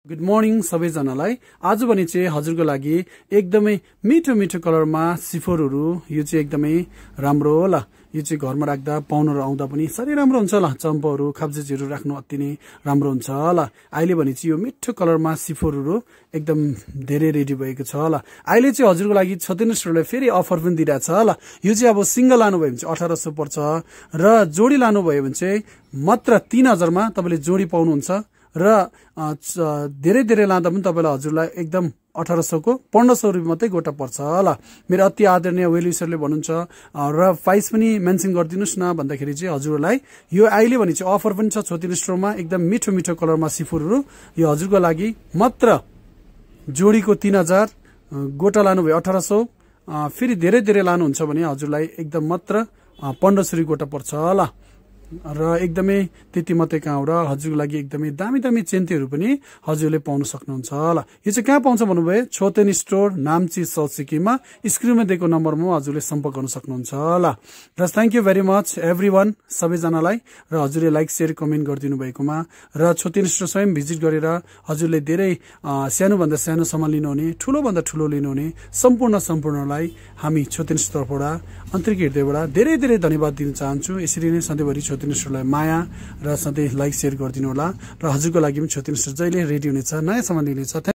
Good morning सबैजनालाई। आज भने चाहिँ हजुरको लागि एकदमै मिठो मिठो कलरमा सिफोरहरू, यो चाहिँ एकदमै राम्रो होला। यो चाहिँ घरमा राख्दा पाहुनाहरू आउँदा पनि साह्रै राम्रो हुन्छ होला। चम्पाहरू खाब्जेहरू राख्नु अति नै राम्रो हुन्छ होला। अहिले भने चाहिँ यो मिठो कलरमा सिफोरहरू एकदम धेरै रेडी भएको छ होला। अहिले चाहिँ हजुरको लागि छत्तीसगढले फेरि अफर पनि दिइरहेको छ होला। यो चाहिँ अब सिंगल लानुभयो भने चाहिँ 1800 पर्छ र जोडी लानुभयो भने चाहिँ मात्र 3000 मा तपाईँले जोडी पाउनुहुन्छ र धेरै धेरै लाँदा पनि तपाईँलाई हजुरलाई एकदम 1800 को 1500 रुपियाँ मात्रै गोटा पर्छ होला। मेरो अति आदरणीय वेलविसरले भन्नुहुन्छ र प्राइस पनि मेन्सन गरिदिनुहोस् न भन्दाखेरि चाहिँ हजुरलाई यो अहिले भने चाहिँ अफर पनि छ छोतिन स्टोरमा। एकदम मिठो मिठो कलरमा सिफोरहरू यो हजुरको लागि मात्र जोडीको 3000, गोटा लानुभयो 1800, फेरि धेरै धेरै लानुहुन्छ भने हजुरलाई एकदम मात्र 1500 गोटा पर्छ होला। र एकदमै त्यति मात्रै कहाँ हो र हजुरको लागि एकदमै दामी दामी चेन्तीहरू पनि हजुरले पाउन सक्नुहुन्छ होला। यो चाहिँ कहाँ पाउँछ भन्नुभयो? छोतेन स्टोर, नाम्ची, साउथ सिक्किममा। स्क्रिनमा दिएको नम्बरमा हजुरले सम्पर्क गर्न सक्नुहुन्छ होला। र thank you very much everyone सबैजनालाई, र हजुरले लाइक शेयर कमेन्ट गरिदिनु भएकोमा, र छोतेन स्टोर स्वयं भिजिट गरेर हजुरले धेरै सानोभन्दा सानो सामान लिनुहुने, ठुलोभन्दा ठुलो लिनुहुने सम्पूर्णलाई हामी छोतेन स्टोरबाट आन्तरिक हृदयबाट धेरै धेरै धन्यवाद दिन चाहन्छु। यसरी नै सधैँभरि छोतेन स्टोरलाई माया र सधैँ लाइक शेयर गरिदिनु होला। र हजुरको लागि पनि छोतेन स्टोर जहिले रेडी हुनेछ, नयाँ सामान लिनेछ।